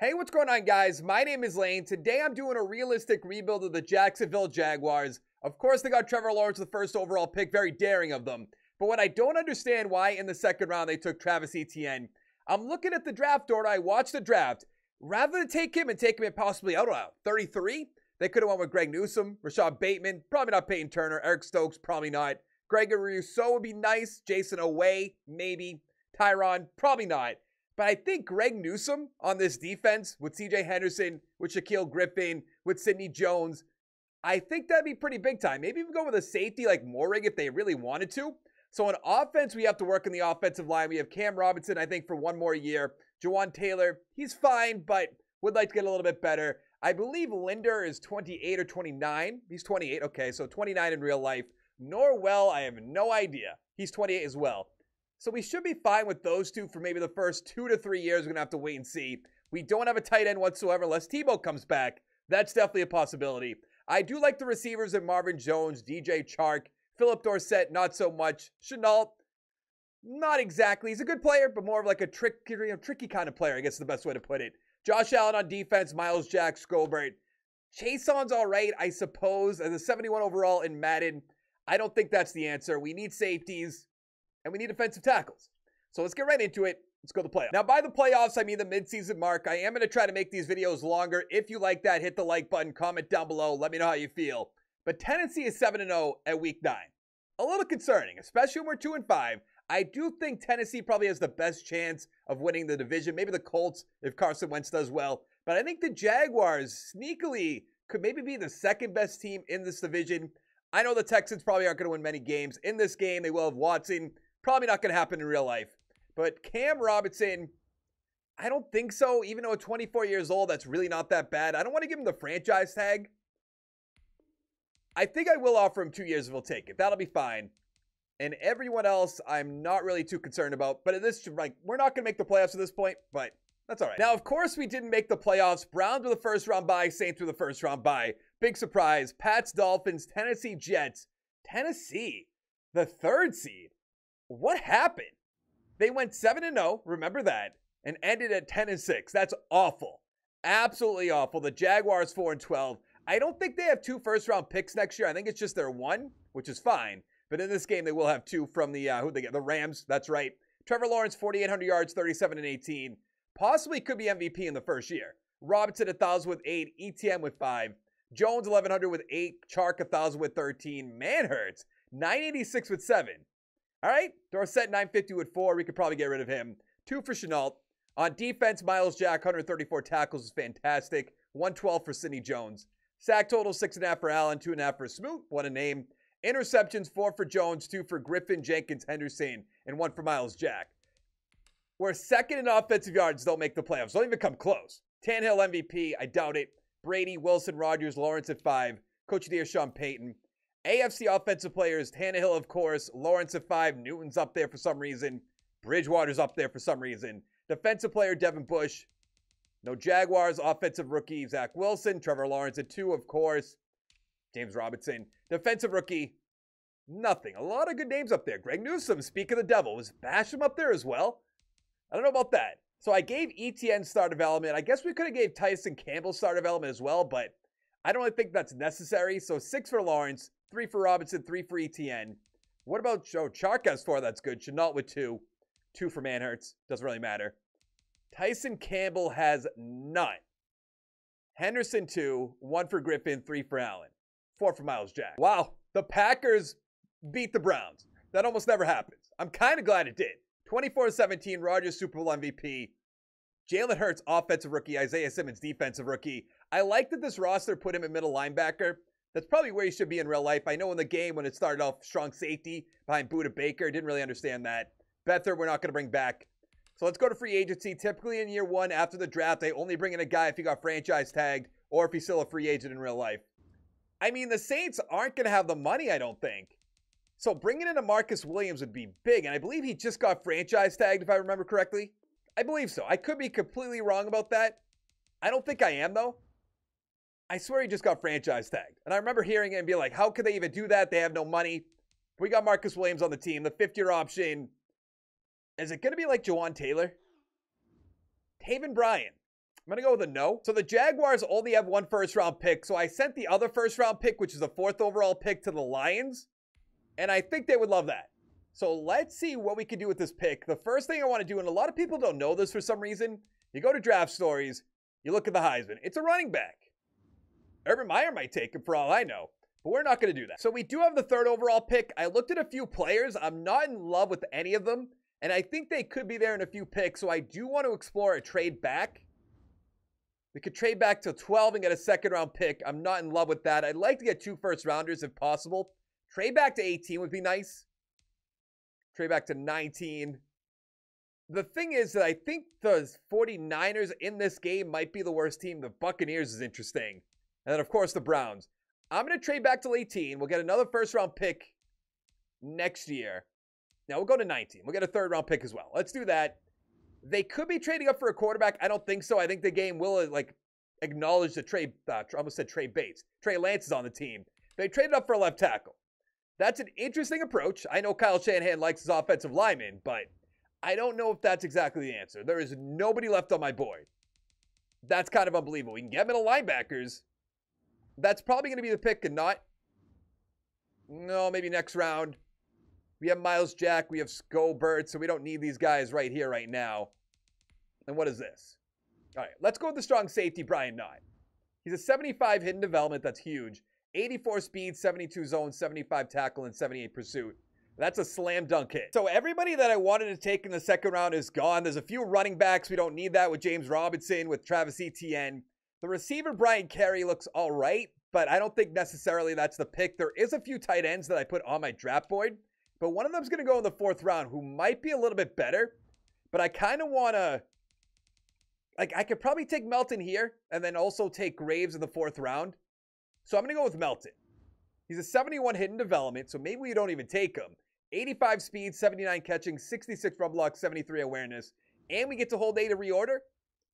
Hey, what's going on, guys? My name is Lane. Today I'm doing a realistic rebuild of the Jacksonville Jaguars. Of course, they got Trevor Lawrence, the first overall pick, very daring of them. But what I don't understand why in the second round they took Travis Etienne. I'm looking at the draft order. I watched the draft. Rather than take him at possibly, I don't know, 33, they could have went with Greg Newsome, Rashad Bateman, probably not Peyton Turner, Eric Stokes, probably not. Gregory Rousseau would be nice. Jason Oweh, maybe. Tyron, probably not. But I think Greg Newsome on this defense with CJ Henderson, with Shaquille Griffin, with Sidney Jones, I think that'd be pretty big time. Maybe even go with a safety like Moehrig if they really wanted to. So on offense, we have to work on the offensive line. We have Cam Robinson, I think, for one more year. Jawan Taylor, he's fine, but would like to get a little bit better. I believe Linder is 28 or 29. He's 28, okay, so 29 in real life. Norwell, I have no idea. He's 28 as well. So we should be fine with those two for maybe the first 2 to 3 years. We're going to have to wait and see. We don't have a tight end whatsoever unless Tebow comes back. That's definitely a possibility. I do like the receivers in Marvin Jones, DJ Chark, Philip Dorsett, not so much. Chenault, not exactly. He's a good player, but more of like a tricky kind of player, I guess is the best way to put it. Josh Allen on defense, Miles Jack, Scobert. Chaseon's all right, I suppose, as a 71 overall in Madden. I don't think that's the answer. We need safeties. And we need defensive tackles. So let's get right into it. Let's go to the playoffs. Now, by the playoffs, I mean the midseason mark. I am going to try to make these videos longer. If you like that, hit the like button, comment down below. Let me know how you feel. But Tennessee is 7-0 at week 9. A little concerning, especially when we're 2-5. I do think Tennessee probably has the best chance of winning the division. Maybe the Colts if Carson Wentz does well. But I think the Jaguars sneakily could maybe be the second best team in this division. I know the Texans probably aren't going to win many games. In this game, they will have Watson. Probably not going to happen in real life. But Cam Robinson, I don't think so. Even though at 24 years old, that's really not that bad. I don't want to give him the franchise tag. I think I will offer him 2 years if he'll take it. That'll be fine. And everyone else, I'm not really too concerned about. But at this, like, we're not going to make the playoffs at this point. But that's all right. Now, of course, we didn't make the playoffs. Browns were the first round bye. Saints were the first round bye. Big surprise. Pats, Dolphins, Tennessee, Jets. Tennessee, the 3rd seed. What happened? They went 7-0, remember that, and ended at 10-6. That's awful. Absolutely awful. The Jaguars 4-12. I don't think they have 2 first-round picks next year. I think it's just their 1, which is fine. But in this game, they will have 2 from the, who'd they get? The Rams, that's right. Trevor Lawrence, 4,800 yards, 37-18. Possibly could be MVP in the first year. Robinson, 1,000 with 8. ETN with 5. Jones, 1,100 with 8. Chark, 1,000 with 13. Manhurts, 986 with 7. All right, Dorsett, 950 with 4. We could probably get rid of him. 2 for Chenault. On defense, Miles Jack, 134 tackles is fantastic. 112 for Sidney Jones. Sack total, 6.5 for Allen, 2.5 for Smoot. What a name. Interceptions, 4 for Jones, 2 for Griffin, Jenkins, Henderson, and 1 for Miles Jack. We're second in offensive yards, don't make the playoffs. Don't even come close. Tannehill MVP, I doubt it. Brady, Wilson, Rodgers, Lawrence at 5. Coach of the year, Sean Payton. AFC offensive players, Tannehill, of course, Lawrence at 5, Newton's up there for some reason, Bridgewater's up there for some reason. Defensive player, Devin Bush. No Jaguars, offensive rookie, Zach Wilson, Trevor Lawrence at 2, of course, James Robinson. Defensive rookie, nothing. A lot of good names up there. Greg Newsome, speak of the devil, was Basham up there as well? I don't know about that. So I gave ETN star development. I guess we could have gave Tyson Campbell star development as well, but I don't really think that's necessary. So 6 for Lawrence, 3 for Robinson, 3 for ETN. What about Joe? Chark has 4. That's good. Chenault with 2. 2 for Manhurts. Doesn't really matter. Tyson Campbell has none. Henderson 2. 1 for Griffin. 3 for Allen. 4 for Miles Jack. Wow. The Packers beat the Browns. That almost never happens. I'm kind of glad it did. 24-17. Rodgers Super Bowl MVP. Jalen Hurts offensive rookie. Isaiah Simmons defensive rookie. I like that this roster put him at middle linebacker. That's probably where he should be in real life. I know in the game when it started off strong safety behind Buda Baker. Didn't really understand that. Beathard, we're not going to bring back. So let's go to free agency. Typically in year 1 after the draft, they only bring in a guy if he got franchise tagged or if he's still a free agent in real life. I mean, the Saints aren't going to have the money, I don't think. So bringing in a Marcus Williams would be big. And I believe he just got franchise tagged, if I remember correctly. I believe so. I could be completely wrong about that. I don't think I am, though. I swear he just got franchise tagged. And I remember hearing it and being like, how could they even do that? They have no money. We got Marcus Williams on the team. The 5th-year option. Is it going to be like Jawan Taylor? Taven Bryan. I'm going to go with a no. So the Jaguars only have one first-round pick. So I sent the other first-round pick, which is the 4th overall pick, to the Lions. And I think they would love that. So let's see what we can do with this pick. The first thing I want to do, and a lot of people don't know this for some reason, you go to draft stories, you look at the Heisman. It's a running back. Urban Meyer might take him for all I know. But we're not going to do that. So we do have the 3rd overall pick. I looked at a few players. I'm not in love with any of them. And I think they could be there in a few picks. So I do want to explore a trade back. We could trade back to 12 and get a 2nd round pick. I'm not in love with that. I'd like to get 2 first rounders if possible. Trade back to 18 would be nice. Trade back to 19. The thing is that I think the 49ers in this game might be the worst team. The Buccaneers is interesting. And then, of course, the Browns. I'm going to trade back to 18. We'll get another first-round pick next year. Now, we'll go to 19. We'll get a 3rd-round pick as well. Let's do that. They could be trading up for a quarterback. I don't think so. I think the game will, acknowledge the trade. I almost said Trey Bates. Trey Lance is on the team. They traded up for a left tackle. That's an interesting approach. I know Kyle Shanahan likes his offensive linemen, but I don't know if that's exactly the answer. There is nobody left on my board. That's kind of unbelievable. We can get middle linebackers. That's probably going to be the pick and not. No, maybe next round. We have Miles Jack. We have Scobert. So we don't need these guys right here, right now. And what is this? All right, let's go with the strong safety, Brian Knott. He's a 75 hidden development. That's huge. 84 speed, 72 zone, 75 tackle, and 78 pursuit. That's a slam dunk hit. So everybody that I wanted to take in the 2nd round is gone. There's a few running backs. We don't need that with James Robinson, with Travis Etienne. The receiver, Brian Carey, looks all right, but I don't think necessarily that's the pick. There is a few tight ends that I put on my draft board, but one of them's going to go in the 4th round who might be a little bit better, but I kind of want to, I could probably take Melton here and then also take Graves in the 4th round. So I'm going to go with Melton. He's a 71 hidden development, so maybe we don't even take him. 85 speed, 79 catching, 66 run block, 73 awareness, and we get to hold A to reorder.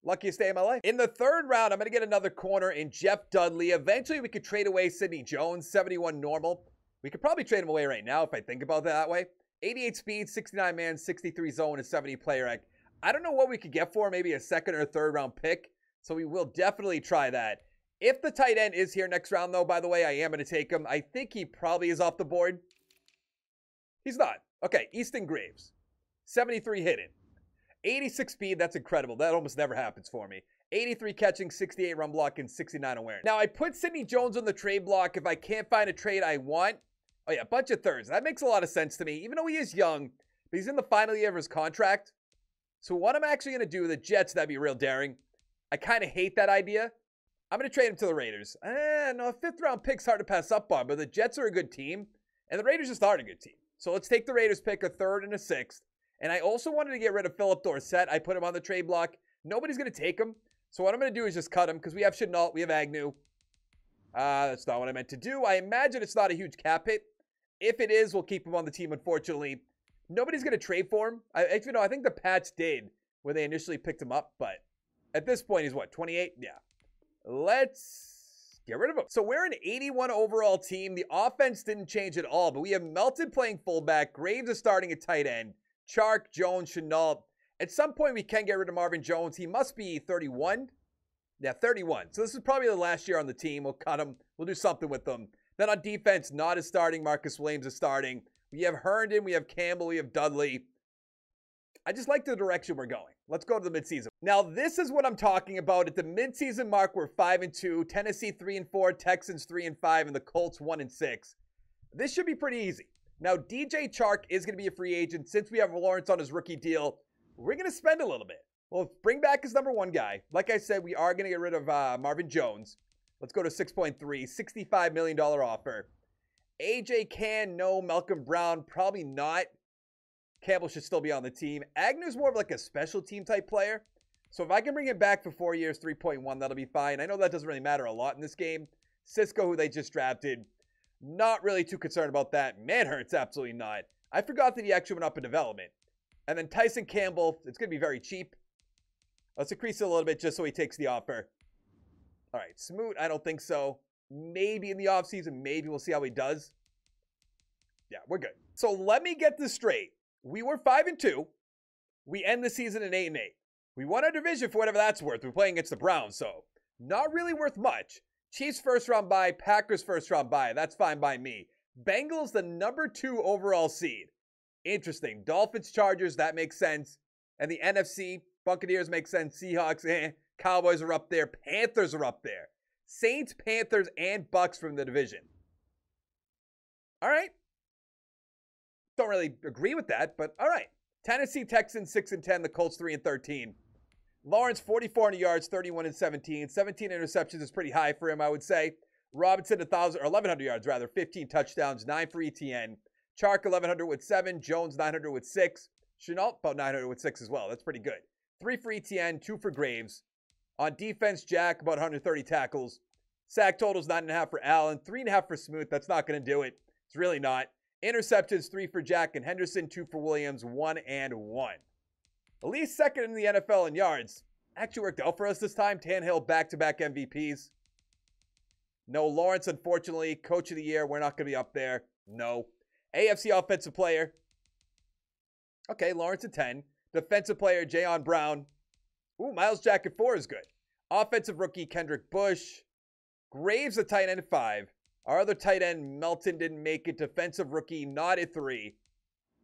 Luckiest day of my life. In the 3rd round, I'm going to get another corner in Jeff Dudley. Eventually, we could trade away Sidney Jones, 71 normal. We could probably trade him away right now if I think about it that way. 88 speed, 69 man, 63 zone, and 70 player act. I don't know what we could get for maybe a 2nd or 3rd round pick, so we will definitely try that. If the tight end is here next round, though, by the way, I am going to take him. I think he probably is off the board. He's not. Okay, Easton Graves. 73 hidden. 86 speed, that's incredible. That almost never happens for me. 83 catching, 68 run block, and 69 awareness. Now, I put Sidney Jones on the trade block if I can't find a trade I want. Oh, yeah, a bunch of 3rds. That makes a lot of sense to me, even though he is young. But he's in the final year of his contract. So what I'm actually going to do, the Jets, that'd be real daring. I kind of hate that idea. I'm going to trade him to the Raiders. No, a 5th round pick's hard to pass up on, but the Jets are a good team, and the Raiders just aren't a good team. So let's take the Raiders pick, a 3rd and a 6th. And I also wanted to get rid of Philip Dorsett. I put him on the trade block. Nobody's going to take him. So what I'm going to do is just cut him because we have Chenault, we have Agnew. That's not what I meant to do. I imagine it's not a huge cap hit. If it is, we'll keep him on the team, unfortunately. Nobody's going to trade for him. I think the Pats did when they initially picked him up. But at this point, he's what, 28? Yeah. Let's get rid of him. So we're an 81 overall team. The offense didn't change at all. But we have Melton playing fullback. Graves is starting at tight end. Chark, Jones, Chenault. At some point, we can get rid of Marvin Jones. He must be 31. Yeah, 31. So this is probably the last year on the team. We'll cut him. We'll do something with them. Then on defense, Nott is starting. Marcus Williams is starting. We have Herndon. We have Campbell. We have Dudley. I just like the direction we're going. Let's go to the midseason. Now, this is what I'm talking about. At the midseason mark, we're 5-2. Tennessee 3-4. Texans 3-5. And the Colts 1-6. This should be pretty easy. Now, DJ Chark is going to be a free agent. Since we have Lawrence on his rookie deal, we're going to spend a little bit. We'll bring back his number 1 guy. Like I said, we are going to get rid of Marvin Jones. Let's go to 6.3. $65 million offer. AJ Can, no. Malcolm Brown, probably not. Campbell should still be on the team. Agnew's more of like a special team type player. So if I can bring him back for 4 years, 3.1, that'll be fine. I know that doesn't really matter a lot in this game. Cisco, who they just drafted, not really too concerned about that. Manhurt's absolutely not. I forgot that he actually went up in development. And then Tyson Campbell, it's going to be very cheap. Let's increase it a little bit just so he takes the offer. All right, Smoot, I don't think so. Maybe in the offseason, maybe we'll see how he does. Yeah, we're good. So let me get this straight. We were 5-2. We end the season at 8-8. We won our division for whatever that's worth. We're playing against the Browns, so not really worth much. Chiefs first round bye, Packers first round bye. That's fine by me. Bengals the number 2 overall seed. Interesting. Dolphins, Chargers, that makes sense. And the NFC, Buccaneers makes sense. Seahawks, Cowboys are up there. Panthers are up there. Saints, Panthers, and Bucks from the division. All right. Don't really agree with that, but all right. Tennessee, Texans, 6-10. The Colts, 3-13. Lawrence, 4,400 yards, 31-17. 17 interceptions is pretty high for him, I would say. Robinson, 1,100 yards, rather. 15 touchdowns, 9 for ETN. Chark, 1,100 with 7. Jones, 900 with 6. Chenault, about 900 with 6 as well. That's pretty good. 3 for ETN, 2 for Graves. On defense, Jack, about 130 tackles. Sack totals, 9.5 for Allen. 3.5 for Smoot. That's not going to do it. It's really not. Interceptions, 3 for Jack and Henderson. 2 for Williams. 1 and 1. At least second in the NFL in yards. Actually worked out for us this time. Tannehill, back-to-back MVPs. No Lawrence, unfortunately. Coach of the year, we're not going to be up there. No. AFC Offensive Player. Okay, Lawrence at 10. Defensive Player, Jayon Brown. Ooh, Miles Jack at 4 is good. Offensive Rookie, Kendrick Bush. Graves, a tight end at 5. Our other tight end, Melton, didn't make it. Defensive Rookie, not at 3.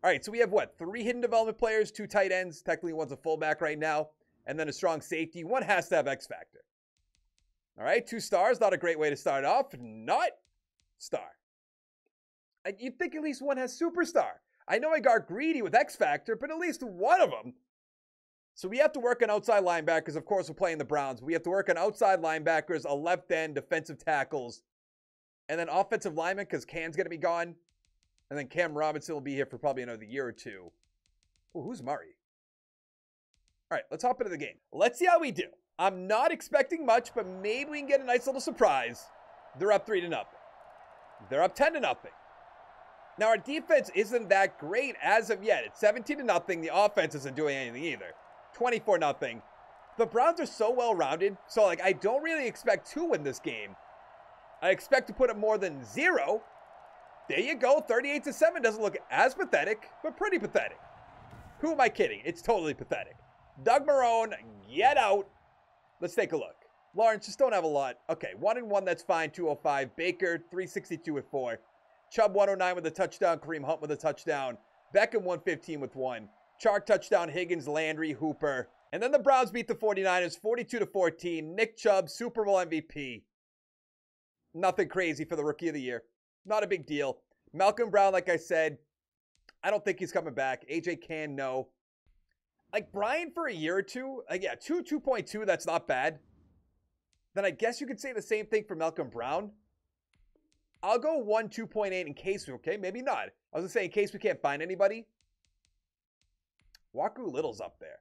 All right, so we have what? 3 hidden development players, 2 tight ends. Technically, one's a fullback right now. And then a strong safety. One has to have X factor. All right, 2 stars. Not a great way to start off. Not star. You'd think at least one has superstar. I know I got greedy with X factor, but at least one of them. So we have to work on outside linebackers. Of course, we're playing the Browns. We have to work on outside linebackers, a left end, defensive tackles, and then offensive linemen because Cam's going to be gone. And then Cam Robinson will be here for probably another year or 2. Ooh, who's Murray? All right, let's hop into the game. Let's see how we do. I'm not expecting much, but maybe we can get a nice little surprise. They're up 3-0. They're up 10-0. Now, our defense isn't that great as of yet. It's 17-0. The offense isn't doing anything either. 24-0. The Browns are so well-rounded, so I don't really expect to win this game. I expect to put up more than 0. There you go. 38-7 doesn't look as pathetic, but pretty pathetic. Who am I kidding? It's totally pathetic. Doug Marrone, get out. Let's take a look. Lawrence, just don't have a lot. Okay, 1-1, that's fine. 205. Baker, 362 with 4. Chubb, 109 with a touchdown. Kareem Hunt with a touchdown. Beckham, 115 with 1. Chark, touchdown. Higgins, Landry, Hooper. And then the Browns beat the 49ers, 42-14. Nick Chubb, Super Bowl MVP. Nothing crazy for the Rookie of the Year. Not a big deal. Malcolm Brown, like I said, I don't think he's coming back. AJ Can, no. Brian for a year or 2, yeah, 2.2, that's not bad. Then I guess you could say the same thing for Malcolm Brown. I'll go 1, 2.8 in case, okay, maybe not. I was going to say in case we can't find anybody. Waku Little's up there.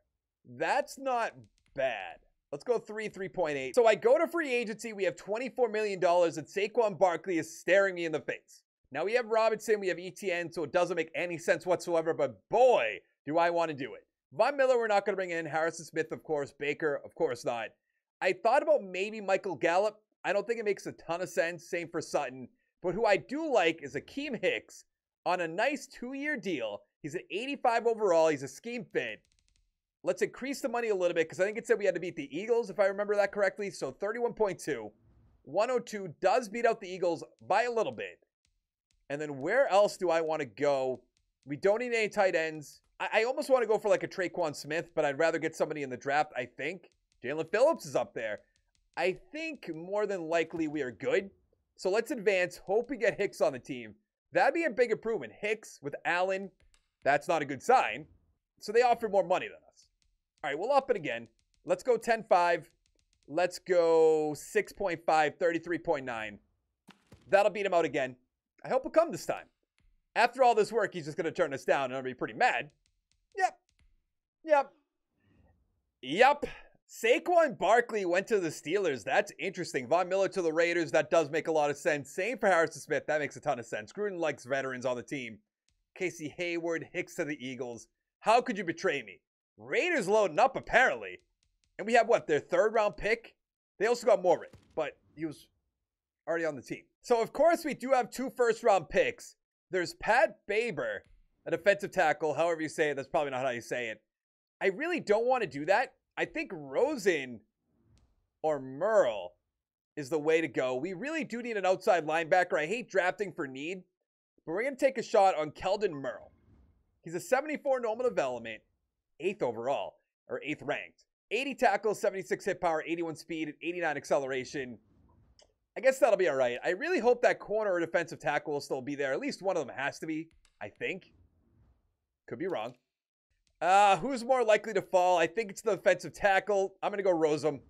That's not bad. Let's go 3, 3.8. So I go to free agency. We have $24 million, and Saquon Barkley is staring me in the face. Now we have Robinson, we have ETN, so it doesn't make any sense whatsoever, but boy, do I want to do it. Von Miller, we're not going to bring in. Harrison Smith, of course. Baker, of course not. I thought about maybe Michael Gallup. I don't think it makes a ton of sense. Same for Sutton. But who I do like is Akeem Hicks on a nice 2-year deal. He's an 85 overall. He's a scheme fit. Let's increase the money a little bit because I think it said we had to beat the Eagles, if I remember that correctly. So 31.2. 102 does beat out the Eagles by a little bit. And then where else do I want to go? We don't need any tight ends. I almost want to go for like a Traquan Smith, but I'd rather get somebody in the draft, I think. Jalen Phillips is up there. I think more than likely we are good. So let's advance. Hope we get Hicks on the team. That'd be a big improvement. Hicks with Allen. That's not a good sign. So they offer more money than us. All right, we'll up it again. Let's go 10.5. Let's go 6.5, 33.9. That'll beat him out again. I hope he'll come this time. After all this work, he's just going to turn us down and I'll be pretty mad. Yep. Saquon Barkley went to the Steelers. That's interesting. Von Miller to the Raiders. That does make a lot of sense. Same for Harrison Smith. That makes a ton of sense. Gruden likes veterans on the team. Casey Hayward, Hicks to the Eagles. How could you betray me? Raiders loading up, apparently. And we have, what, their 3rd round pick? They also got Morin, but he was already on the team. So, of course, we do have 2 first-round picks. There's Pat Baber, a defensive tackle. However you say it, that's probably not how you say it. I really don't want to do that I think Rosen or Merle is the way to go. We really do need an outside linebacker. I hate drafting for need, but we're going to take a shot on Keldon Merle. He's a 74 normal development, 8th overall, or 8th ranked. 80 tackles, 76 hit power, 81 speed, and 89 acceleration. I guess that'll be all right. I really hope that corner or defensive tackle will still be there. At least one of them has to be, I think. Could be wrong. Who's more likely to fall? I think it's the defensive tackle. I'm going to go Rosen.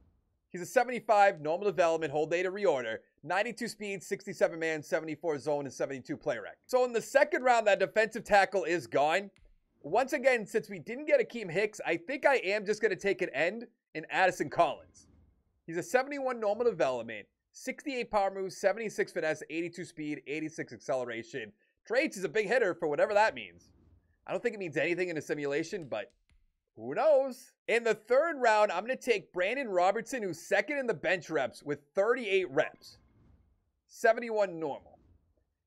He's a 75 normal development, hold day to reorder. 92 speed, 67 man, 74 zone, and 72 play rec. So in the second round, that defensive tackle is gone. Once again, since we didn't get Akeem Hicks, I think I am just going to take an end in Addison Collins. He's a 71 normal development, 68 power moves, 76 finesse, 82 speed, 86 acceleration. Traits is a big hitter for whatever that means. I don't think it means anything in a simulation, but who knows? In the third round, I'm going to take Brandon Robertson, who's second in the bench reps with 38 reps. 71 normal.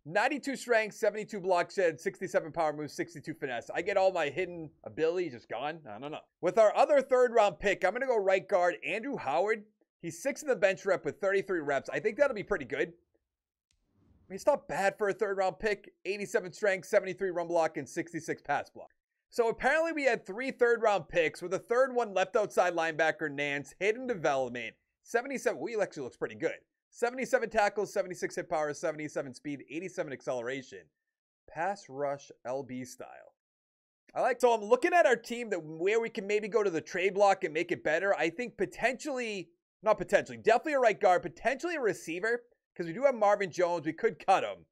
92 strength, 72 block shed, 67 power moves, 62 finesse. I get all my hidden ability just gone? I don't know. With our other third round pick, I'm going to go right guard Andrew Howard. He's 6th in the bench rep with 33 reps. I think that'll be pretty good. I mean, it's not bad for a third round pick. 87 strength, 73 run block, and 66 pass block. So apparently we had 3 third-round picks with a third one left outside linebacker Nance, hidden development, 77. He actually looks pretty good. 77 tackles, 76 hit power, 77 speed, 87 acceleration. Pass rush LB style. So I'm looking at our team where we can maybe go to the trade block and make it better. I think definitely a right guard, potentially a receiver, because we do have Marvin Jones. We could cut him.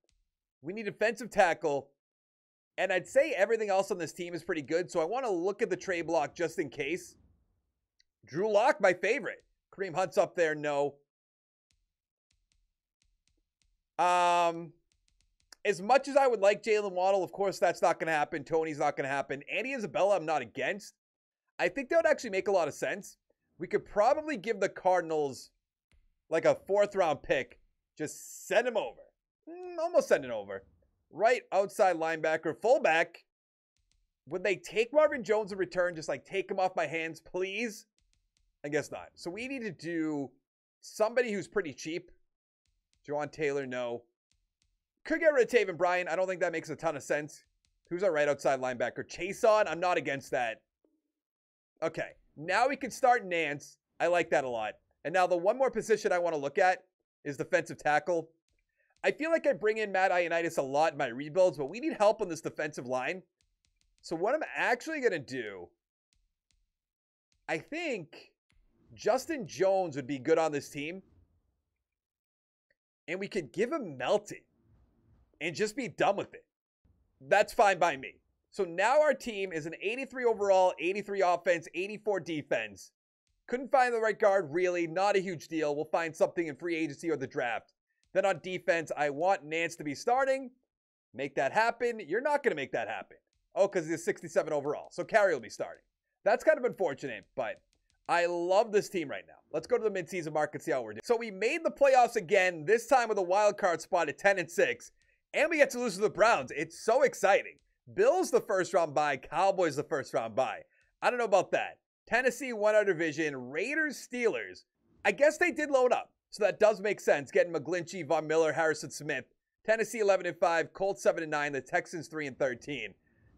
We need defensive tackle. And I'd say everything else on this team is pretty good, so I want to look at the trade block just in case. Drew Lock, my favorite. Kareem Hunt's up there, no. As much as I would like Jalen Waddle, of course that's not going to happen. Tony's not going to happen. Andy Isabella, I'm not against. I think that would actually make a lot of sense. We could probably give the Cardinals like a 4th round pick. Just send him over. Almost send it over. Right outside linebacker, fullback. Would they take Marvin Jones in return? Just like take him off my hands, please? I guess not. So we need to do somebody who's pretty cheap. Jawan Taylor, no. Could get rid of Taven Bryan. I don't think that makes a ton of sense. Who's our right outside linebacker? Chason, I'm not against that. Okay, now we can start Nance. I like that a lot. And now the one more position I want to look at is defensive tackle. I feel like I bring in Matt Ioannidis a lot in my rebuilds, but we need help on this defensive line. So what I'm actually going to do, I think Justin Jones would be good on this team. And we could give him Melton and just be done with it. That's fine by me. So now our team is an 83 overall, 83 offense, 84 defense. Couldn't find the right guard, really. Not a huge deal. We'll find something in free agency or the draft. Then on defense, I want Nance to be starting. Make that happen. You're not going to make that happen. Oh, because he's 67 overall. So Carey will be starting. That's kind of unfortunate, but I love this team right now. Let's go to the midseason mark and see how we're doing. So we made the playoffs again, this time with a wild card spot at 10-6, and we get to lose to the Browns. It's so exciting. Bills the first round bye, Cowboys the first round bye. I don't know about that. Tennessee won our division, Raiders, Steelers. I guess they did load up. So that does make sense, getting McGlinchey, Von Miller, Harrison Smith. Tennessee 11-5, Colts 7-9, the Texans 3-13.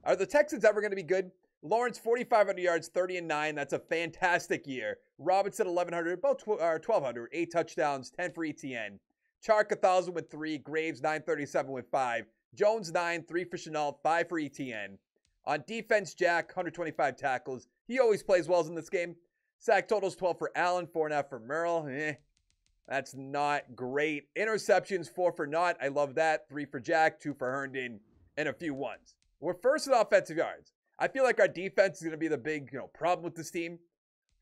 Are the Texans ever going to be good? Lawrence 4,500 yards, 30-9. That's a fantastic year. Robinson 1,100, about 1,200, 8 touchdowns, 10 for ETN. Chark 1,000 with 3, Graves 937 with 5, Jones 9, 3 for Chenault, 5 for ETN. On defense, Jack 125 tackles. He always plays well in this game. Sack totals 12 for Allen, 4.5 for Merle. That's not great. Interceptions, 4 for Knott. I love that. 3 for Jack, 2 for Herndon, and a few ones. We're first in offensive yards. I feel like our defense is going to be the big, problem with this team.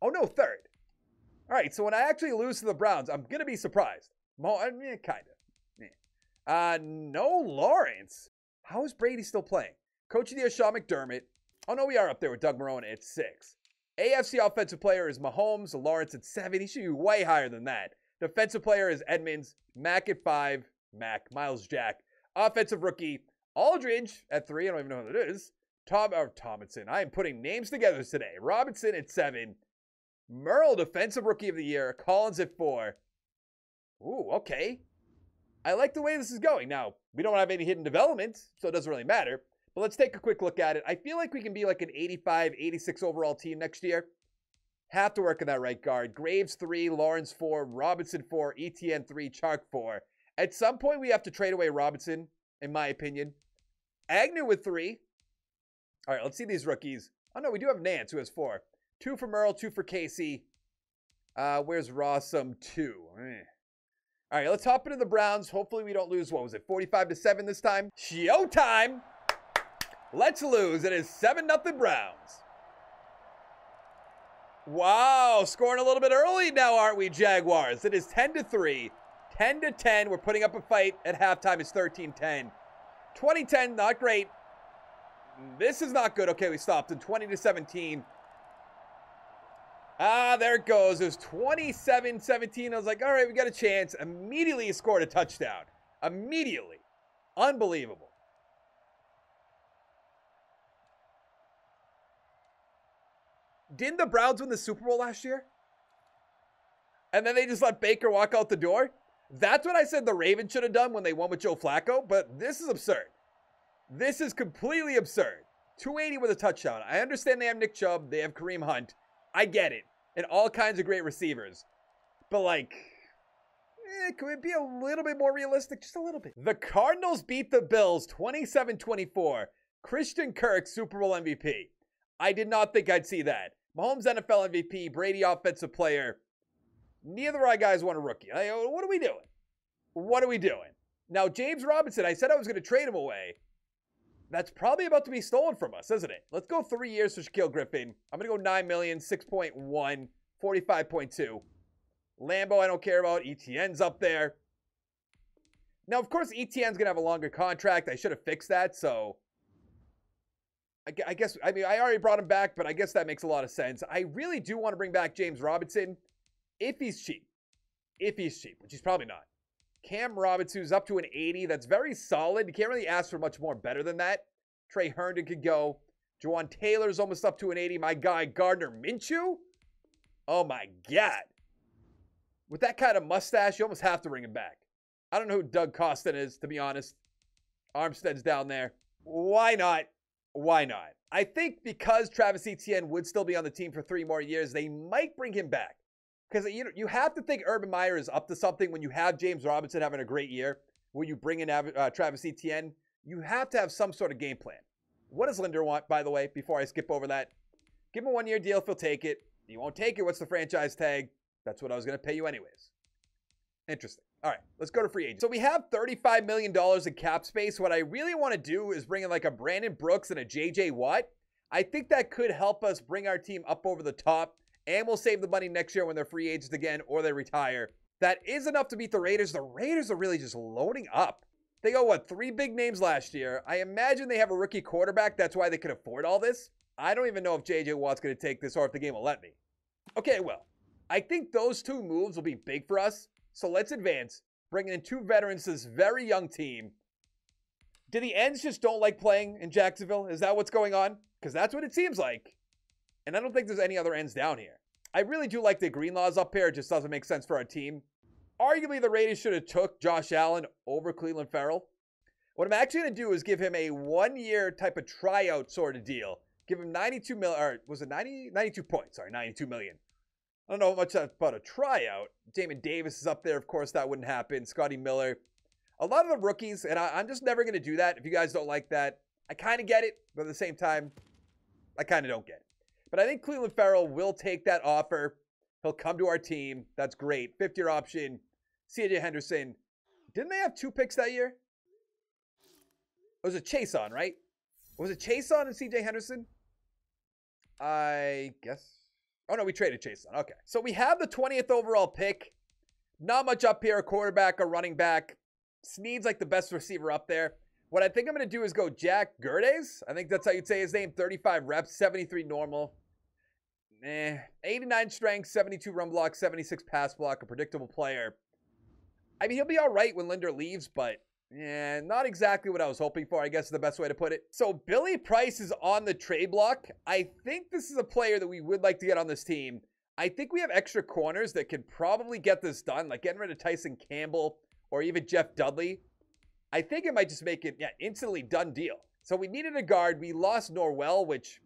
Oh, no, third. All right, so when I actually lose to the Browns, I'm going to be surprised. Kind of. No Lawrence. How is Brady still playing? Coach of the year, Sean McDermott. Oh, no, we are up there with Doug Marrone at 6. AFC offensive player is Mahomes. Lawrence at 7. He should be way higher than that. Defensive player is Edmonds. Mack at 5. Miles Jack. Offensive rookie, Aldridge at 3. I don't even know who that is. Tomlinson. I am putting names together today. Robinson at 7. Merle, Defensive Rookie of the Year. Collins at 4. Ooh, okay. I like the way this is going. Now, we don't have any hidden development, so it doesn't really matter. But let's take a quick look at it. I feel like we can be like an 85, 86 overall team next year. Have to work on that right guard. Graves 3, Lawrence 4, Robinson 4, ETN 3, Chark 4. At some point, we have to trade away Robinson, in my opinion. Agnew with 3. All right, let's see these rookies. Oh, no, we do have Nance, who has 4. 2 for Merle, 2 for Casey. Where's Rossum? 2. All right, let's hop into the Browns. Hopefully we don't lose, what was it, 45-7 this time? Showtime! Let's lose. It is 7-0 Browns. Wow, scoring a little bit early now, aren't we, Jaguars? It is 10-3. 10-10. We're putting up a fight. At halftime, it's 13-10. 2010, not great. This is not good. Okay, we stopped in 20-17. There it goes. It was 27-17. I was like, all right, we got a chance. Immediately he scored a touchdown. Immediately. Unbelievable. Didn't the Browns win the Super Bowl last year? And then they just let Baker walk out the door? That's what I said the Ravens should have done when they won with Joe Flacco, but this is absurd. This is completely absurd. 280 with a touchdown. I understand they have Nick Chubb. They have Kareem Hunt. I get it. And all kinds of great receivers. But like, could it be a little bit more realistic? Just a little bit. The Cardinals beat the Bills 27-24. Christian Kirk, Super Bowl MVP. I did not think I'd see that. Mahomes NFL MVP, Brady Offensive Player. Neither of our guys won a rookie. What are we doing? What are we doing? Now, James Robinson, I said I was going to trade him away. That's probably about to be stolen from us, isn't it? Let's go 3 years for Shaquille Griffin. I'm going to go 9 million, 6.1, 45.2. Lambo, I don't care about. ETN's up there. Now, of course, ETN's going to have a longer contract. I should have fixed that, so I guess, I mean, I already brought him back, but I guess that makes a lot of sense. I really do want to bring back James Robinson if he's cheap. If he's cheap, which he's probably not. Cam Robinson, who's up to an 80. That's very solid. You can't really ask for much more better than that. Trey Herndon could go. Jawan Taylor's almost up to an 80. My guy, Gardner Minshew. Oh, my God. With that kind of mustache, you almost have to bring him back. I don't know who Doug Costin is, to be honest. Armstead's down there. Why not? Why not? I think because Travis Etienne would still be on the team for 3 more years, they might bring him back. Because you have to think Urban Meyer is up to something when you have James Robinson having a great year. When you bring in Travis Etienne, you have to have some sort of game plan. What does Linder want, by the way, before I skip over that? Give him a 1-year deal if he'll take it. If he won't take it, what's the franchise tag? That's what I was going to pay you anyways. Interesting. All right, let's go to free agent. So we have $35 million in cap space. What I really want to do is bring in like a Brandon Brooks and a J.J. Watt. I think that could help us bring our team up over the top, and we'll save the money next year when they're free agents again or they retire. That is enough to beat the Raiders. The Raiders are really just loading up. They got, what, 3 big names last year. I imagine they have a rookie quarterback. That's why they could afford all this. I don't even know if J.J. Watt's going to take this or if the game will let me. Okay, well, I think those 2 moves will be big for us. So let's advance, bringing in 2 veterans to this very young team. Do the ends just don't like playing in Jacksonville? Is that what's going on? Because that's what it seems like. And I don't think there's any other ends down here. I really do like the Greenlaws up here. It just doesn't make sense for our team. Arguably, the Raiders should have took Josh Allen over Cleveland Farrell. What I'm actually going to do is give him a 1-year type of tryout sort of deal. Give him 92 million, or was it 92 points? Sorry, 92 million. I don't know much about a tryout. Jamin Davis is up there. Of course, that wouldn't happen. Scotty Miller. A lot of the rookies, and I'm just never going to do that. If you guys don't like that, I kind of get it. But at the same time, I kind of don't get it. But I think Cleveland Farrell will take that offer. He'll come to our team. That's great. 5th-year option. C.J. Henderson. Didn't they have 2 picks that year? It was a Chase on, right? Was it Chase on and C.J. Henderson? I guess. Oh, no, we traded Chase on. Okay. So we have the 20th overall pick. Not much up here. A quarterback, a running back. Snead's like the best receiver up there. What I think I'm going to do is go Jack Gerdes. I think that's how you'd say his name. 35 reps, 73 normal. 89 strength, 72 run block, 76 pass block. A predictable player. I mean, he'll be all right when Linder leaves, but not exactly what I was hoping for, I guess is the best way to put it. So Billy Price is on the trade block. I think this is a player that we would like to get on this team. I think we have extra corners that could probably get this done, like getting rid of Tyson Campbell or even Jeff Dudley. I think it might just make it, instantly done deal. So we needed a guard. We lost Norwell, which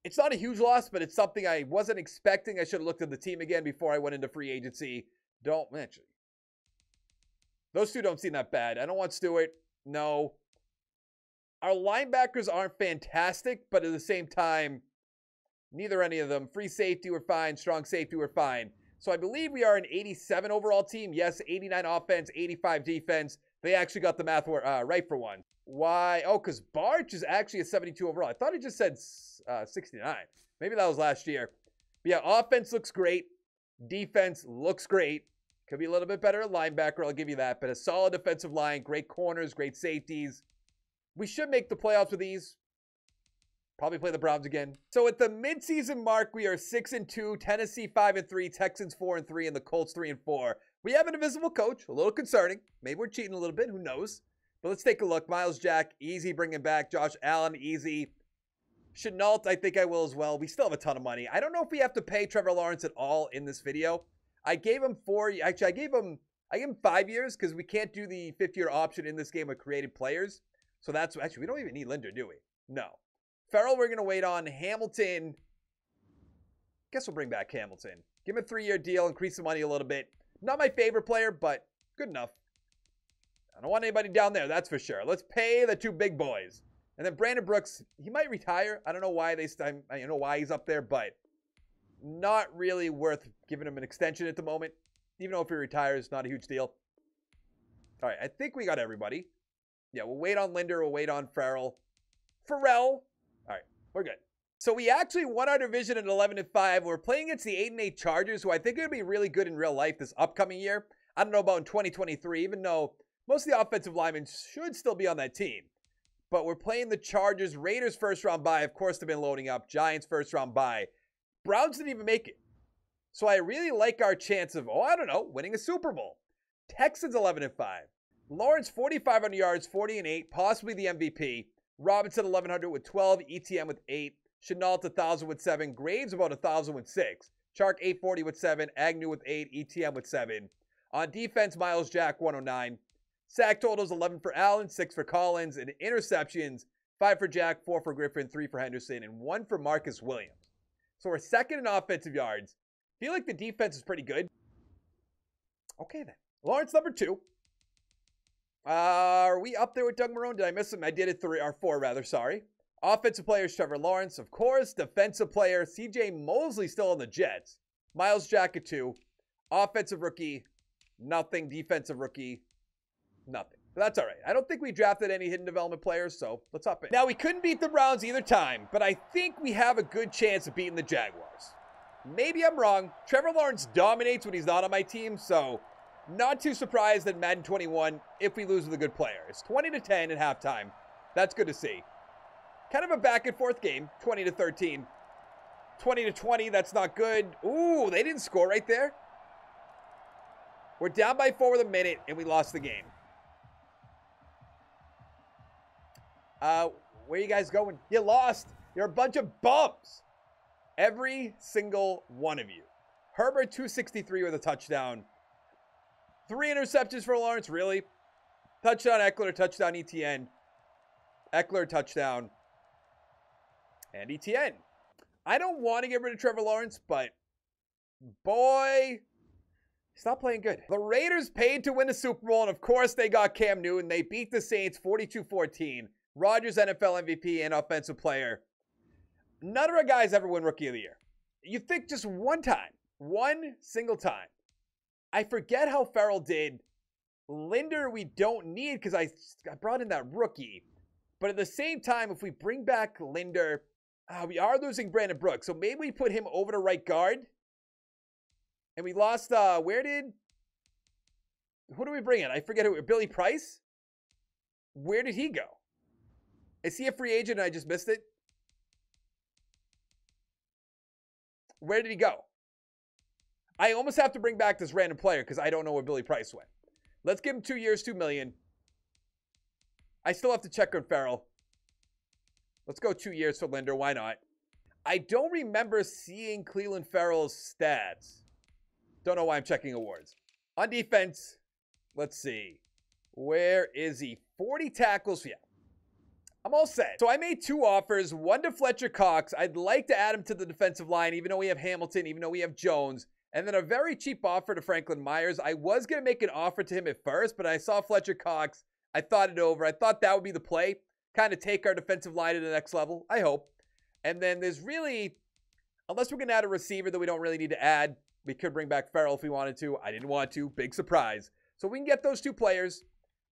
it's not a huge loss, but it's something I wasn't expecting. I should have looked at the team again before I went into free agency. Actually. Those two don't seem that bad. I don't want Stewart. No. Our linebackers aren't fantastic, but at the same time, neither any of them. Free safety, we're fine. Strong safety, we're fine. So I believe we are an 87 overall team. Yes, 89 offense, 85 defense. They actually got the math right for one. Why? Oh, because Barch is actually a 72 overall. I thought it just said 69. Maybe that was last year. But yeah, offense looks great. Defense looks great. Could be a little bit better at linebacker, I'll give you that. But a solid defensive line, great corners, great safeties. We should make the playoffs with these. Probably play the Browns again. So at the midseason mark, we are 6-2, Tennessee 5-3, Texans 4-3, and the Colts 3-4. We have an invisible coach, a little concerning. Maybe we're cheating a little bit, who knows? But let's take a look. Miles Jack, easy bringing back. Josh Allen, easy. Chenault, I think I will as well. We still have a ton of money. I don't know if we have to pay Trevor Lawrence at all in this video. I gave him I gave him 5 years because we can't do the 5-year option in this game with created players. So that's, actually, we don't even need Linder, do we? No. Farrell, we're going to wait on. Hamilton, guess we'll bring back Hamilton. Give him a 3-year deal, increase the money a little bit. Not my favorite player, but good enough. I don't want anybody down there, that's for sure. Let's pay the two big boys. And then Brandon Brooks, he might retire. I don't know why why he's up there, but not really worth giving him an extension at the moment. Even though if he retires, not a huge deal. All right, I think we got everybody. Yeah, we'll wait on Linder. We'll wait on Farrell. All right, we're good. So we actually won our division at 11-5. We're playing against the 8-8 Chargers, who I think are going to be really good in real life this upcoming year. I don't know about in 2023, even though most of the offensive linemen should still be on that team. But we're playing the Chargers. Raiders first round bye. Of course, they've been loading up. Giants first round bye. Browns didn't even make it. So I really like our chance of, winning a Super Bowl. Texans 11-5. Lawrence 4,500 yards, 40-8, possibly the MVP. Robinson 1,100 with 12. ETN with 8. Chenault 1,000 with 7. Graves about 1,000 with 6. Chark 840 with 7. Agnew with 8. ETN with 7. On defense, Miles Jack 109. Sack totals 11 for Allen, 6 for Collins, and interceptions 5 for Jack, 4 for Griffin, 3 for Henderson, and 1 for Marcus Williams. So we're second in offensive yards. Feel like the defense is pretty good. Okay then. Lawrence number 2. Are we up there with Doug Marrone? Did I miss him? I did it 4 rather, sorry. Offensive players, Trevor Lawrence, of course. Defensive player, CJ Mosley still on the Jets. Miles Jack at 2. Offensive rookie, nothing. Defensive rookie, nothing. But that's all right. I don't think we drafted any hidden development players, so let's hop in. Now, we couldn't beat the Browns either time, but I think we have a good chance of beating the Jaguars. Maybe I'm wrong. Trevor Lawrence dominates when he's not on my team, so not too surprised that Madden 21 if we lose with a good player. It's 20-10 at halftime. That's good to see. Kind of a back and forth game, 20-13. 20-20, that's not good. Ooh, they didn't score right there. We're down by 4 with a minute, and we lost the game. Where you guys going? You lost. You're a bunch of bums. Every single one of you. Herbert, 263 with a touchdown. 3 interceptions for Lawrence, really? Touchdown Eckler, touchdown ETN. Eckler, touchdown. And ETN. I don't want to get rid of Trevor Lawrence, but boy, he's not playing good. The Raiders paid to win the Super Bowl, and of course they got Cam Newton. They beat the Saints 42-14. Rodgers, NFL MVP and offensive player. None of our guys ever win Rookie of the Year. You think just one time. One single time. I forget how Farrell did. Linder we don't need because I brought in that rookie. But at the same time, if we bring back Linder, we are losing Brandon Brooks. So maybe we put him over to right guard. And we lost, who do we bring in? I forget who, Billy Price? Where did he go? Is he a free agent and I just missed it? Where did he go? I almost have to bring back this random player because I don't know where Billy Price went. Let's give him 2 years, $2 million. I still have to check on Farrell. Let's go 2 years for Linder. Why not? I don't remember seeing Cleveland Ferrell's stats. Don't know why I'm checking awards. On defense, let's see. Where is he? 40 tackles. Yeah, I'm all set. So I made 2 offers. One to Fletcher Cox. I'd like to add him to the defensive line, even though we have Hamilton, even though we have Jones. And then a very cheap offer to Franklin Myers. I was going to make an offer to him at first, but I saw Fletcher Cox. I thought it over. I thought that would be the play. Kind of take our defensive line to the next level. I hope. And then there's really, unless we're going to add a receiver that we don't really need to add, we could bring back Ferrell if we wanted to. I didn't want to. Big surprise. So we can get those 2 players.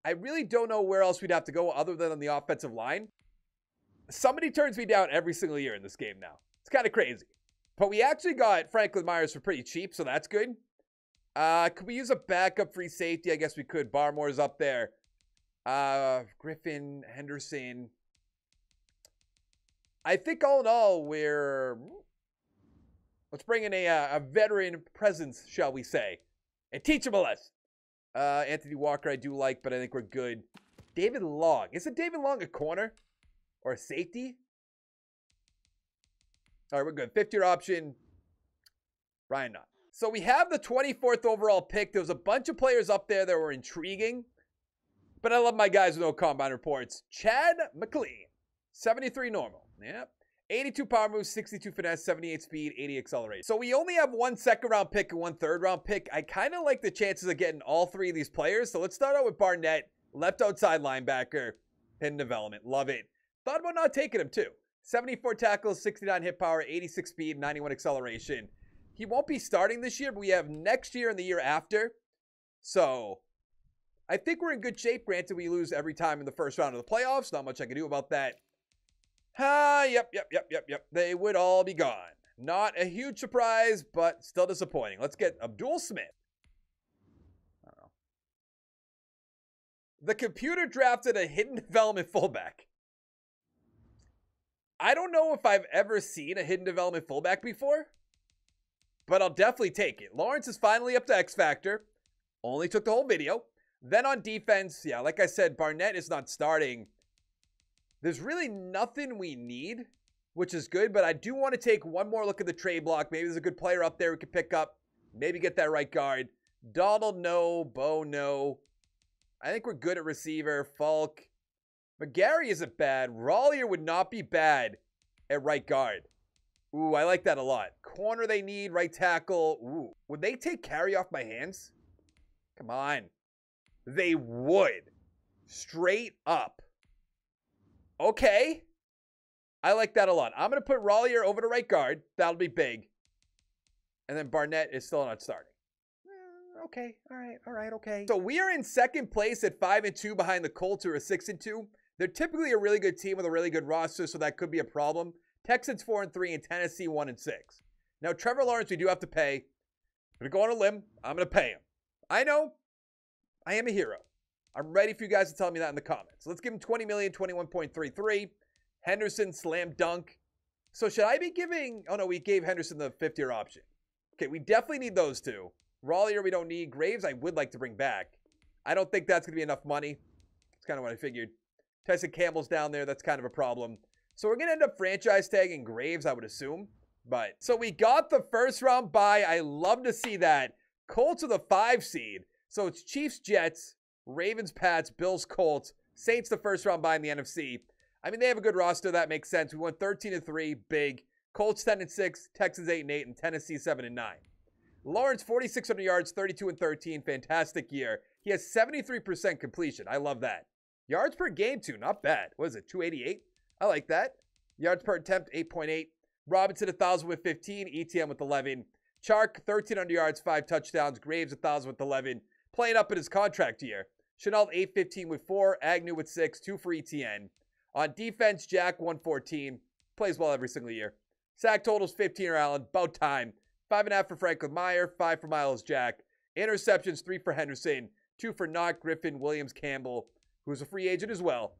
I really don't know where else we'd have to go other than on the offensive line. Somebody turns me down every single year in this game now. It's kind of crazy. But we actually got Franklin Myers for pretty cheap, so that's good. Could we use a backup free safety? I guess we could. Barmore's up there. Griffin, Henderson. I think all in all, let's bring in a veteran presence, shall we say, and teach him a lesson. Anthony Walker I do like, but I think we're good. David Long. Isn't David Long a corner or a safety? All right, we're good. 5th-year option. Brian Knott. So we have the 24th overall pick. There was a bunch of players up there that were intriguing, but I love my guys with no combine reports. Chad McLean. 73 normal. Yep. 82 power moves, 62 finesse, 78 speed, 80 acceleration. So we only have 1 second-round pick and 1 third-round pick. I kind of like the chances of getting all 3 of these players. So let's start out with Barnett, left outside linebacker, hidden development. Love it. Thought about not taking him too. 74 tackles, 69 hit power, 86 speed, 91 acceleration. He won't be starting this year, but we have next year and the year after. So I think we're in good shape. Granted, we lose every time in the first round of the playoffs. Not much I can do about that. Yep. They would all be gone. Not a huge surprise, but still disappointing. Let's get Abdul Smith. I don't know. The computer drafted a hidden development fullback. I don't know if I've ever seen a hidden development fullback before, but I'll definitely take it. Lawrence is finally up to X Factor. Only took the whole video. Then on defense, yeah, like I said, Barnett is not starting. There's really nothing we need, which is good, but I do want to take one more look at the trade block. Maybe there's a good player up there we could pick up. Maybe get that right guard. Donald, no. Bo, no. I think we're good at receiver. Falk. McGarry isn't bad. Rollier would not be bad at right guard. Ooh, I like that a lot. Corner they need, right tackle. Ooh, would they take carry off my hands? Come on. They would. Straight up. Okay. I like that a lot. I'm going to put Rollier over to right guard. That'll be big. And then Barnett is still not starting. Okay. All right. Okay. So we are in second place at 5-2 behind the Colts, who are 6-2. They're typically a really good team with a really good roster, so that could be a problem. Texans 4-3 and Tennessee 1-6. Now, Trevor Lawrence, we do have to pay. I'm going to go on a limb. I'm going to pay him. I know. I am a hero. I'm ready for you guys to tell me that in the comments. Let's give him $20 million, 21.33. Henderson, slam dunk. So should I be giving... Oh, no, we gave Henderson the 5th-year option. Okay, we definitely need those 2. Rollier, we don't need. Graves, I would like to bring back. I don't think that's going to be enough money. That's kind of what I figured. Tyson Campbell's down there. That's kind of a problem. So we're going to end up franchise tagging Graves, I would assume. But so we got the first-round bye. I love to see that. Colts are the 5 seed. So it's Chiefs, Jets, Ravens, Pats, Bills, Colts, Saints the first-round bye in the NFC. I mean, they have a good roster. That makes sense. We went 13-3, big. Colts 10-6, Texans 8-8, and Tennessee 7-9. Lawrence 4,600 yards, 32-13, fantastic year. He has 73% completion. I love that. Yards per game too, not bad. What is it, 288? I like that. Yards per attempt, 8.8. Robinson 1,000 with 15, ETN with 11. Chark 1,300 yards, 5 touchdowns. Graves 1,000 with 11. Playing up in his contract year. Chenault 815 with 4. Agnew with 6, 2 for ETN. On defense, Jack 114. Plays well every single year. Sack totals 15 or Allen. About time. 5.5 for Franklin Meyer. 5 for Miles Jack. Interceptions 3 for Henderson. 2 for Knott, Griffin, Williams, Campbell, who's a free agent as well.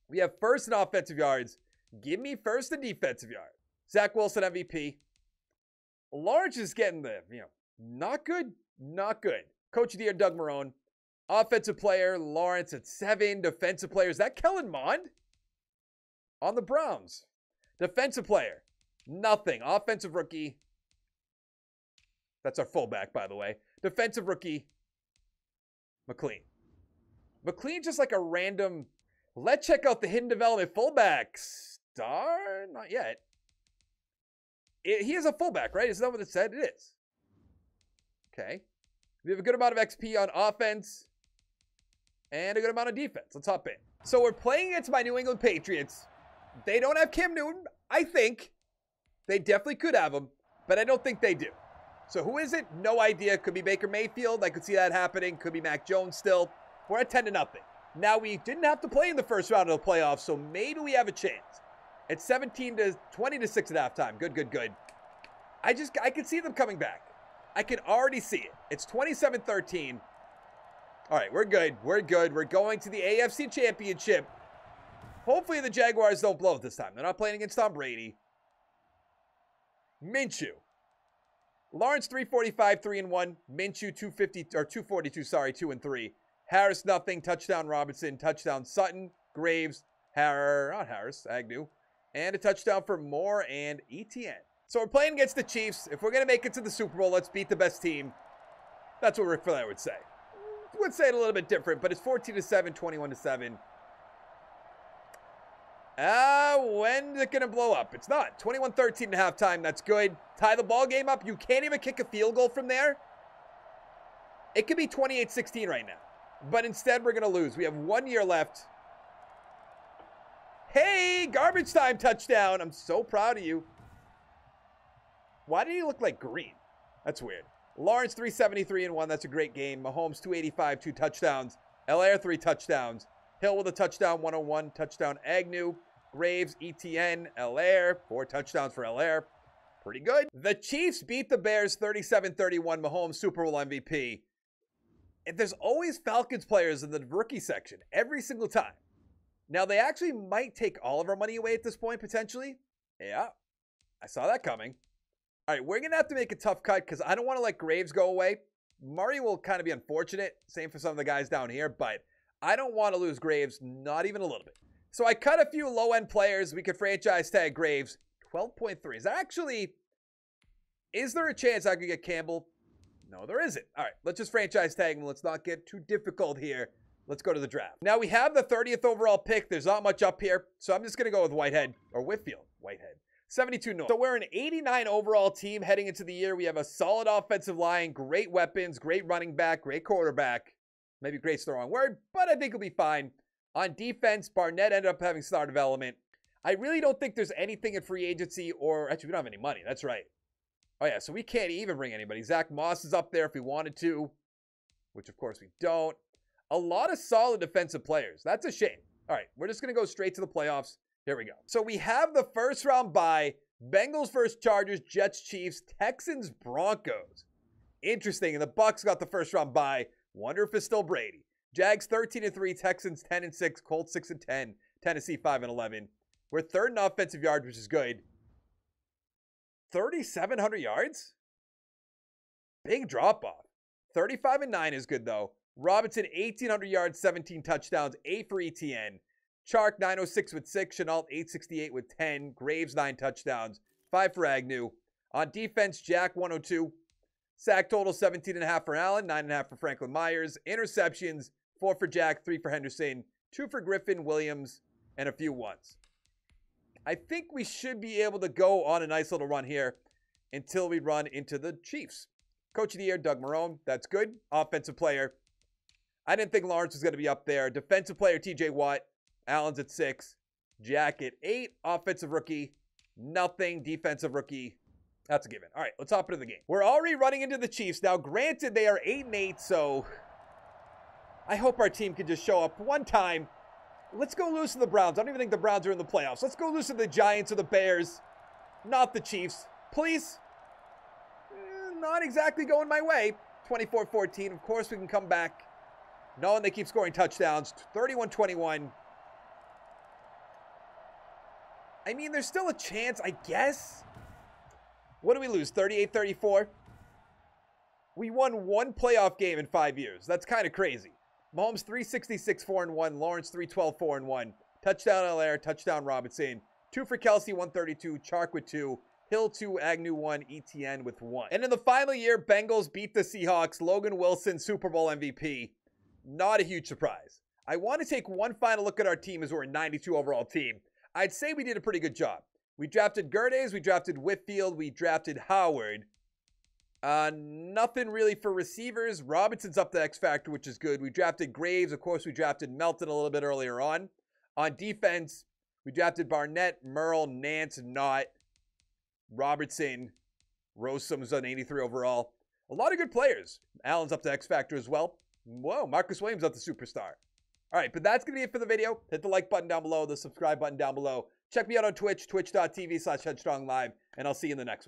We have first in offensive yards. Give me first in defensive yards. Zach Wilson MVP. Lawrence is getting the, not good. Not good. Coach of the year, Doug Marrone. Offensive player, Lawrence at 7. Defensive player, is that Kellen Mond? On the Browns. Defensive player, Nothing. Offensive rookie. That's our fullback, by the way. Defensive rookie. McLean. McLean just like a random... Let's check out the hidden development fullback. Star? Not yet. He is a fullback, right? Isn't that what it said? It is. Okay. We have a good amount of XP on offense. And a good amount of defense. Let's hop in. So we're playing against my New England Patriots. They don't have Cam Newton, I think. They definitely could have him, but I don't think they do. So who is it? No idea. Could be Baker Mayfield. I could see that happening. Could be Mac Jones still. We're at 10-0. Now, we didn't have to play in the first round of the playoffs, so maybe we have a chance. It's 20-6 at halftime. Good, good, good. I can see them coming back. I can already see it. It's 27-13. All right, we're good. We're good. We're going to the AFC Championship. Hopefully the Jaguars don't blow it this time. They're not playing against Tom Brady. Minshew. Lawrence 345, 3-1. Minshew 242, sorry, 2-3. Harris nothing. Touchdown Robinson. Touchdown Sutton. Graves. Agnew. And a touchdown for Moore and Etienne. So we're playing against the Chiefs. If we're going to make it to the Super Bowl, let's beat the best team. That's what Rick Flair would say. Would say it a little bit different, but it's 14-7, 21-7. When's it going to blow up? It's not. 21-13 at halftime. That's good. Tie the ball game up. You can't even kick a field goal from there. It could be 28-16 right now. But instead, we're going to lose. We have 1 year left. Hey, garbage time touchdown. I'm so proud of you. Why did he look like green? That's weird. Lawrence 373-1. That's a great game. Mahomes 285, 2 touchdowns. Allaire 3 touchdowns. Hill with a touchdown, 101. Touchdown Agnew. Graves, Etienne, Allaire. 4 touchdowns for Allaire. Pretty good. The Chiefs beat the Bears 37-31. Mahomes Super Bowl MVP. And there's always Falcons players in the rookie section. Every single time. Now, they actually might take all of our money away at this point, potentially. Yeah. I saw that coming. All right, we're going to have to make a tough cut because I don't want to let Graves go away. Murray will kind of be unfortunate. Same for some of the guys down here, but I don't want to lose Graves, not even a little bit. So I cut a few low-end players. We could franchise tag Graves. 12.3. Is there a chance I could get Campbell? No, there isn't. All right, let's just franchise tag him. Let's not get too difficult here. Let's go to the draft. Now, we have the 30th overall pick. There's not much up here, so I'm just going to go with Whitehead, or Whitfield. Whitehead. 72 North. So we're an 89 overall team heading into the year. We have a solid offensive line, great weapons, great running back, great quarterback. Maybe great's the wrong word, but I think it'll be fine. On defense, Barnett ended up having star development. I really don't think there's anything in free agency or... Actually, we don't have any money. That's right. Oh, yeah, so we can't even bring anybody. Zach Moss is up there if we wanted to, which, of course, we don't. A lot of solid defensive players. That's a shame. All right, we're just going to go straight to the playoffs. Here we go. So we have the first round bye. Bengals versus Chargers, Jets, Chiefs, Texans, Broncos. Interesting. And the Bucks got the first round bye. Wonder if it's still Brady. Jags 13-3, Texans 10-6, Colts 6-10, Tennessee 5-11. We're third in offensive yards, which is good. 3,700 yards? Big drop off. 35-9 is good though. Robinson 1,800 yards, 17 touchdowns, 8 for Etienne. Chark 906 with 6, Chenault 868 with 10, Graves 9 touchdowns, 5 for Agnew. On defense, Jack 102. Sack total 17.5 for Allen, 9.5 for Franklin Myers. Interceptions, 4 for Jack, 3 for Henderson, 2 for Griffin, Williams, and a few ones. I think we should be able to go on a nice little run here until we run into the Chiefs. Coach of the year, Doug Marrone. That's good. Offensive player. I didn't think Lawrence was going to be up there. Defensive player, TJ Watt. Allen's at 6. Jack at 8. Offensive rookie. Nothing. Defensive rookie. That's a given. All right, let's hop into the game. We're already running into the Chiefs. Now, granted, they are 8-8, so I hope our team can just show up one time. Let's go lose to the Browns. I don't even think the Browns are in the playoffs. Let's go lose to the Giants or the Bears, not the Chiefs. Please. Not exactly going my way. 24-14. Of course, we can come back. Knowing they keep scoring touchdowns. 31-21. I mean, there's still a chance, I guess. What do we lose? 38-34? We won one playoff game in 5 years. That's kind of crazy. Mahomes 366, 4-1. Lawrence 312, 4-1. Touchdown Allaire, touchdown Robinson. 2 for Kelsey, 132. Chark with 2. Hill 2, Agnew 1, ETN with 1. And in the final year, Bengals beat the Seahawks. Logan Wilson, Super Bowl MVP. Not a huge surprise. I want to take one final look at our team as we're a 92 overall team. I'd say we did a pretty good job. We drafted Gerdes, we drafted Whitfield, we drafted Howard. Nothing really for receivers. Robinson's up to X Factor, which is good. We drafted Graves. Of course, we drafted Melton a little bit earlier on. On defense, we drafted Barnett, Merle, Nance, Knott, Robertson, Rosam's on 83 overall. A lot of good players. Allen's up to X Factor as well. Whoa, Marcus Williams up to superstar. All right, but that's going to be it for the video. Hit the like button down below, the subscribe button down below. Check me out on Twitch, twitch.tv/headstronglive, and I'll see you in the next one.